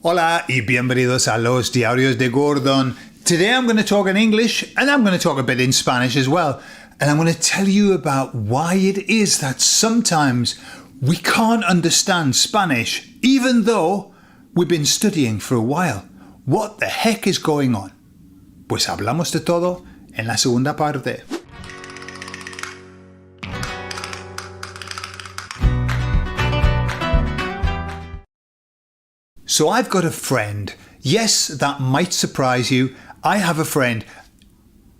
Hola y bienvenidos a los Diarios de Gordon. Today I'm going to talk in English and I'm going to talk a bit in Spanish as well. And I'm going to tell you about why it is that sometimes we can't understand Spanish even though we've been studying for a while. What the heck is going on? Pues hablamos de todo en la segunda parte. So I've got a friend. Yes, that might surprise you. I have a friend.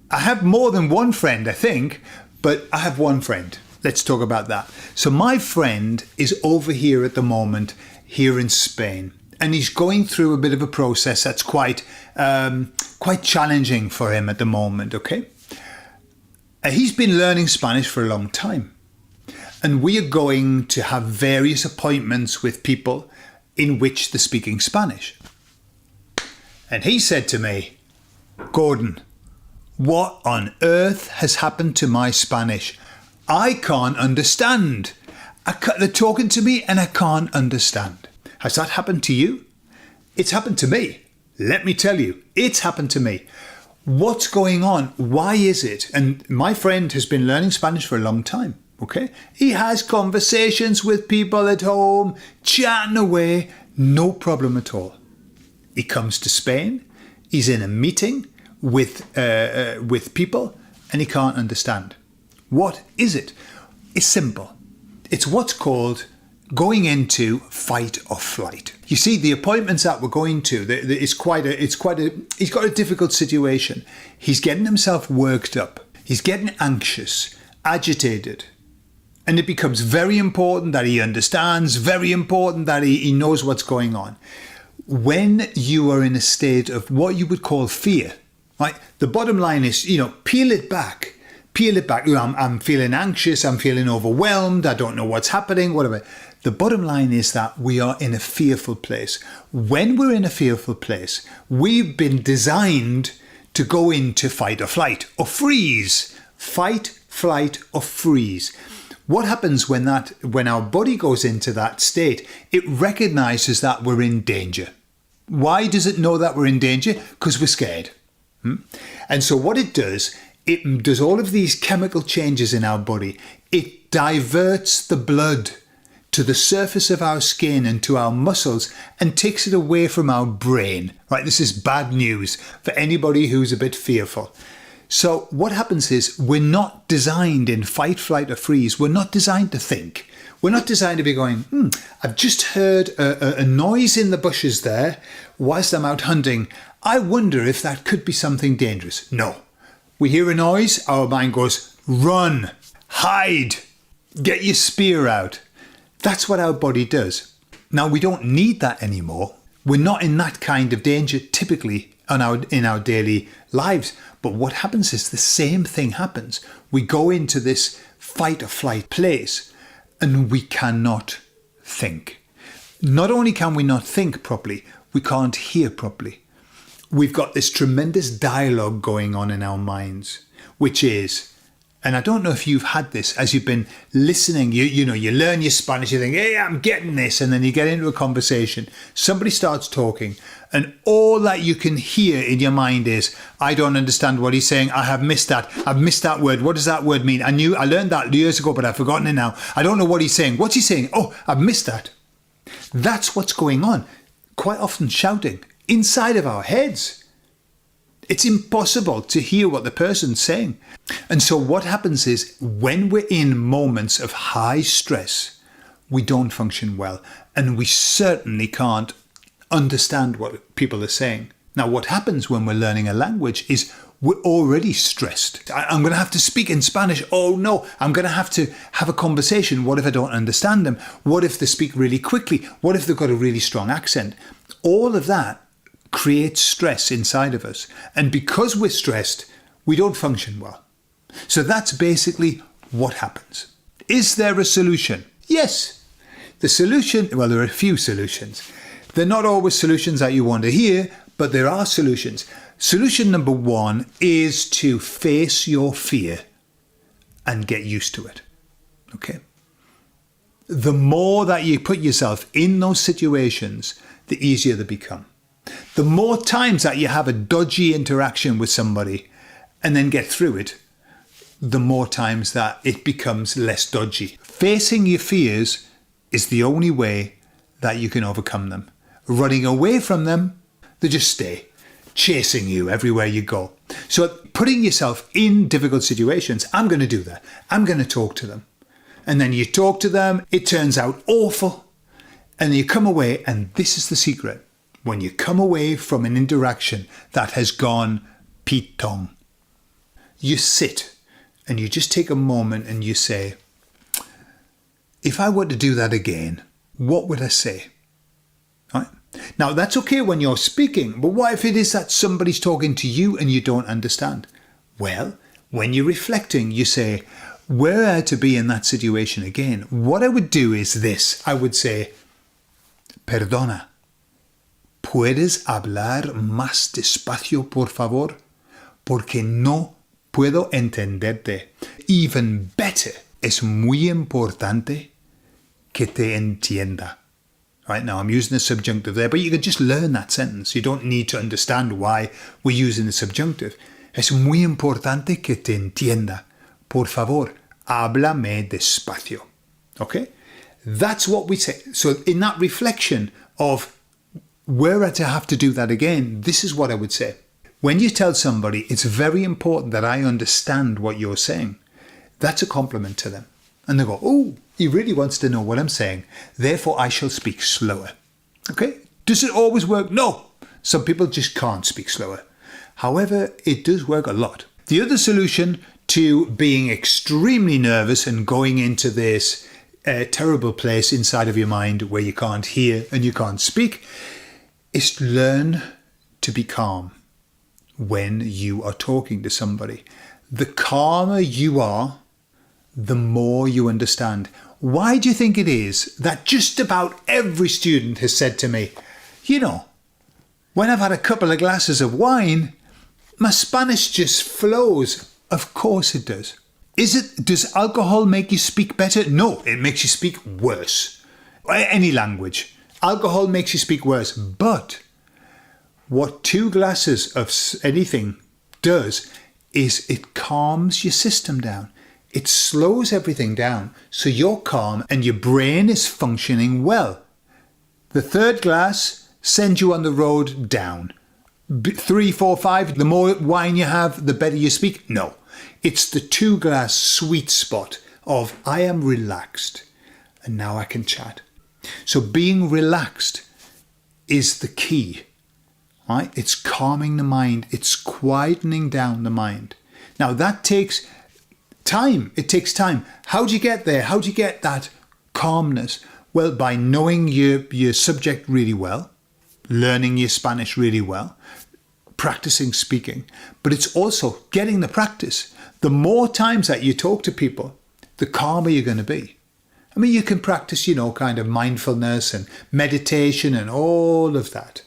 I have more than one friend, I think, but I have one friend. Let's talk about that. So my friend is over here at the moment, here in Spain, and he's going through a bit of a process that's quite challenging for him at the moment, okay? He's been learning Spanish for a long time, and we are going to have various appointments with people in which they're speaking Spanish. And he said to me, Gordon, what on earth has happened to my Spanish? I can't understand. They're talking to me and I can't understand. Has that happened to you? It's happened to me. Let me tell you, it's happened to me. What's going on? Why is it? And my friend has been learning Spanish for a long time. Okay, he has conversations with people at home, chatting away, no problem at all. He comes to Spain, he's in a meeting with people, and he can't understand. What is it? It's simple. It's what's called going into fight or flight. You see, the appointments that we're going to, he's got a difficult situation. He's getting himself worked up. He's getting anxious, agitated. And it becomes very important that he understands, very important that he knows what's going on. When you are in a state of what you would call fear, right? The bottom line is, peel it back. I'm feeling anxious, I'm feeling overwhelmed, I don't know what's happening, whatever. The bottom line is that we are in a fearful place. When we're in a fearful place, we've been designed to go into fight or flight or freeze. Fight, flight or freeze. What happens when our body goes into that state? It recognizes that we're in danger. Why does it know that we're in danger? Because we're scared. And so what it does all of these chemical changes in our body. It diverts the blood to the surface of our skin and to our muscles and takes it away from our brain. Right? This is bad news for anybody who's a bit fearful. So what happens is we're not designed in fight, flight or freeze. We're not designed to think. We're not designed to be going, I've just heard a noise in the bushes there whilst I'm out hunting. I wonder if that could be something dangerous. No. We hear a noise, our mind goes, run, hide, get your spear out. That's what our body does. Now, we don't need that anymore. We're not in that kind of danger typically in our daily lives. But what happens is the same thing happens. We go into this fight or flight place and we cannot think. Not only can we not think properly, we can't hear properly. We've got this tremendous dialogue going on in our minds, which is, and I don't know if you've had this as you've been listening, you learn your Spanish, you think, hey, I'm getting this. And then you get into a conversation, somebody starts talking and all that you can hear in your mind is, I don't understand what he's saying. I have missed that. I've missed that word. What does that word mean? I learned that years ago, but I've forgotten it now. I don't know what he's saying. What's he saying? Oh, I've missed that. That's what's going on. Quite often shouting inside of our heads. It's impossible to hear what the person's saying. And so what happens is when we're in moments of high stress, we don't function well. And we certainly can't understand what people are saying. Now, what happens when we're learning a language is we're already stressed. I'm going to have to speak in Spanish. Oh no, I'm going to have a conversation. What if I don't understand them? What if they speak really quickly? What if they've got a really strong accent? All of that creates stress inside of us. And because we're stressed, we don't function well. So that's basically what happens. Is there a solution? Yes. The solution, well, there are a few solutions. They're not always solutions that you want to hear, but there are solutions. Solution number one is to face your fear and get used to it. Okay? The more that you put yourself in those situations, the easier they become. The more times that you have a dodgy interaction with somebody and then get through it, the more times that it becomes less dodgy. Facing your fears is the only way that you can overcome them. Running away from them, they just stay, chasing you everywhere you go. So putting yourself in difficult situations, I'm going to do that. I'm going to talk to them. And then you talk to them, it turns out awful. And you come away, and this is the secret. When you come away from an interaction that has gone pitong, you sit and you just take a moment and you say, if I were to do that again, what would I say? Right? Now, that's okay when you're speaking, but what if it is that somebody's talking to you and you don't understand? Well, when you're reflecting, you say, were I to be in that situation again, what I would do is this. I would say, perdona, ¿puedes hablar más despacio, por favor? Porque no puedo entenderte. Even better, es muy importante que te entienda. Right now, I'm using the subjunctive there, but you can just learn that sentence. You don't need to understand why we're using the subjunctive. Es muy importante que te entienda. Por favor, háblame despacio. Okay? That's what we say. So in that reflection of were I to have to do that again, this is what I would say. When you tell somebody, it's very important that I understand what you're saying. That's a compliment to them. And they go, oh, he really wants to know what I'm saying. Therefore, I shall speak slower. Okay? Does it always work? No. Some people just can't speak slower. However, it does work a lot. The other solution to being extremely nervous and going into this terrible place inside of your mind where you can't hear and you can't speak is to learn to be calm when you are talking to somebody. The calmer you are, the more you understand. Why do you think it is that just about every student has said to me, you know, when I've had a couple of glasses of wine, my Spanish just flows? Of course it does. Does alcohol make you speak better? No, it makes you speak worse. Any language. Alcohol makes you speak worse. But what 2 glasses of anything does is it calms your system down. It slows everything down so you're calm and your brain is functioning well. The 3rd glass sends you on the road down. 3, 4, 5, the more wine you have, the better you speak. No, it's the 2 glass sweet spot of I am relaxed and now I can chat. So being relaxed is the key, right? It's calming the mind. It's quietening down the mind. Now that takes time. It takes time. How do you get there? How do you get that calmness? Well, by knowing your subject really well, learning your Spanish really well, practicing speaking, but it's also getting the practice. The more times that you talk to people, the calmer you're going to be. I mean, you can practice, kind of mindfulness and meditation and all of that.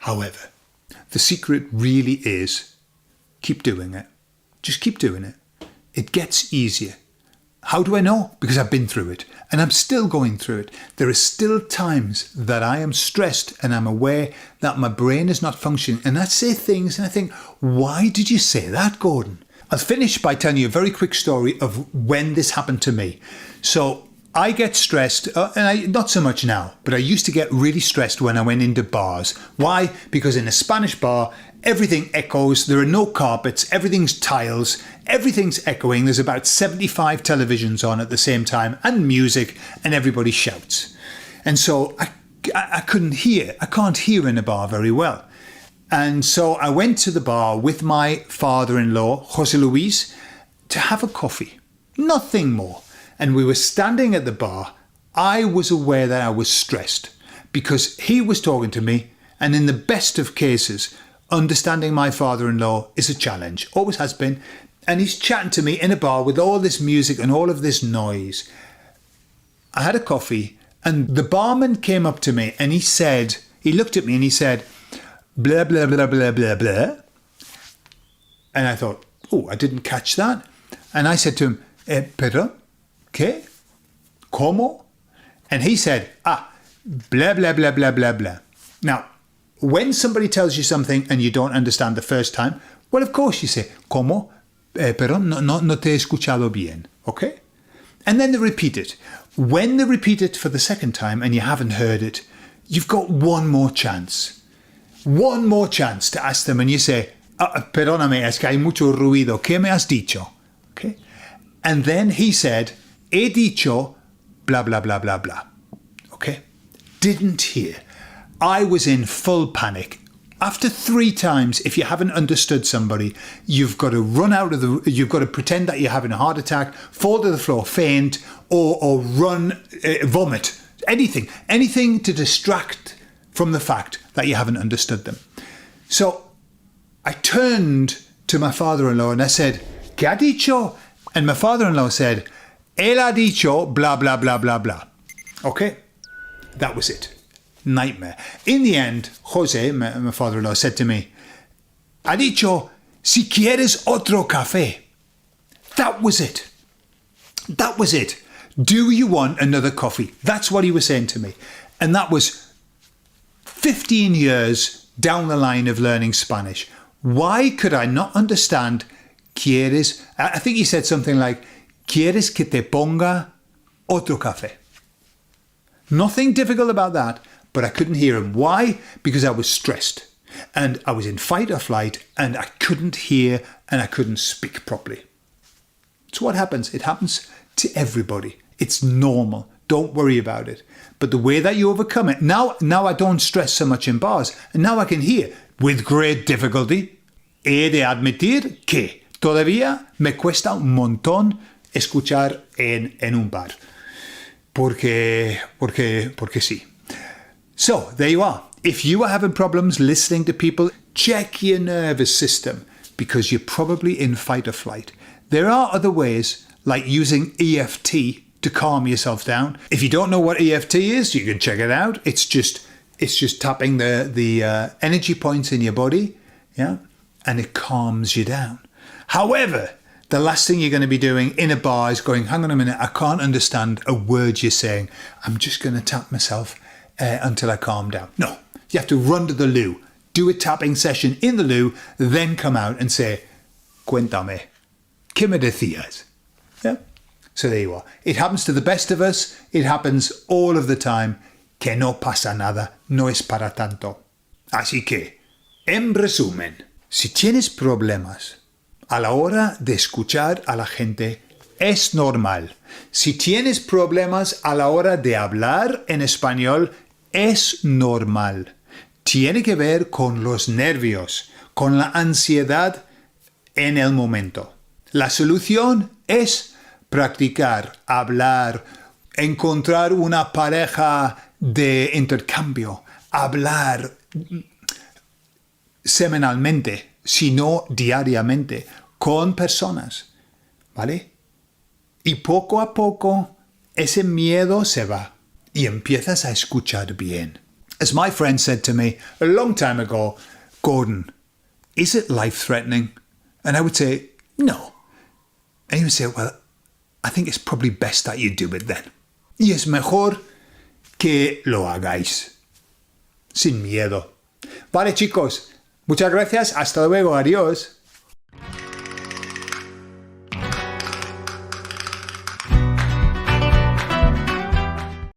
However, the secret really is keep doing it. Just keep doing it. It gets easier. How do I know? Because I've been through it and I'm still going through it. There are still times that I am stressed and I'm aware that my brain is not functioning. And I say things and I think, why did you say that, Gordon? I'll finish by telling you a very quick story of when this happened to me. So I get stressed, not so much now, but I used to get really stressed when I went into bars. Why? Because in a Spanish bar, everything echoes, there are no carpets, everything's tiles, everything's echoing, there's about 75 televisions on at the same time, and music, and everybody shouts. And so I can't hear in a bar very well. And so I went to the bar with my father-in-law, Jose Luis, to have a coffee. Nothing more. And we were standing at the bar. I was aware that I was stressed because he was talking to me. And in the best of cases, understanding my father-in-law is a challenge, always has been. And he's chatting to me in a bar with all this music and all of this noise. I had a coffee and the barman came up to me and he looked at me and he said, blah, blah, blah, blah, blah, blah. And I thought, oh, I didn't catch that. And I said to him, pero, ¿qué? ¿Cómo? And he said, blah, blah, blah, blah, blah, blah. Now, when somebody tells you something and you don't understand the first time, well, of course you say, ¿Cómo? Perdón, no te he escuchado bien. Okay? And then they repeat it. When they repeat it for the second time and you haven't heard it, you've got one more chance. One more chance to ask them and you say, perdóname, es que hay mucho ruido. ¿Qué me has dicho? Okay? And then he said, he dicho, blah, blah, blah, blah, blah. Okay? Didn't hear. I was in full panic. After 3 times, if you haven't understood somebody, you've got to run out of you've got to pretend that you're having a heart attack, fall to the floor, faint, or run, vomit. Anything to distract from the fact that you haven't understood them. So I turned to my father-in-law and I said, ¿Qué ha dicho? And my father-in-law said, él ha dicho, blah, blah, blah, blah, blah. Okay? That was it. Nightmare. In the end, Jose, my father-in-law, said to me, ha dicho, si quieres otro café. That was it. That was it. Do you want another coffee? That's what he was saying to me. And that was 15 years down the line of learning Spanish. Why could I not understand quieres? I think he said something like, ¿Quieres que te ponga otro café? Nothing difficult about that. But I couldn't hear him. Why? Because I was stressed. And I was in fight or flight and I couldn't hear and I couldn't speak properly. It's what happens. It happens to everybody. It's normal. Don't worry about it. But the way that you overcome it, now I don't stress so much in bars. And now I can hear with great difficulty. He de admitir que todavía me cuesta un montón escuchar en un bar. Porque sí. So, there you are. If you are having problems listening to people, check your nervous system because you're probably in fight or flight. There are other ways, like using EFT to calm yourself down. If you don't know what EFT is, you can check it out. It's just tapping the energy points in your body, yeah, and it calms you down. However, the last thing you're going to be doing in a bar is going, hang on a minute, I can't understand a word you're saying. I'm just going to tap myself until I calm down. No, you have to run to the loo, do a tapping session in the loo, then come out and say, Cuéntame, ¿qué me decías? Yeah. So there you are. It happens to the best of us. It happens all of the time. Que no pasa nada. No es para tanto. Así que, en resumen, si tienes problemas a la hora de escuchar a la gente, es normal. Si tienes problemas a la hora de hablar en español, es normal. Tiene que ver con los nervios, con la ansiedad en el momento. La solución es practicar, hablar, encontrar una pareja de intercambio, hablar semanalmente, si no diariamente, con personas, ¿vale? Y poco a poco ese miedo se va y empiezas a escuchar bien. As my friend said to me a long time ago, Gordon, is it life-threatening? And I would say, no. And he would say, well, I think it's probably best that you do it then. Y es mejor que lo hagáis. Sin miedo. Vale, chicos. Muchas gracias. Hasta luego. Adiós.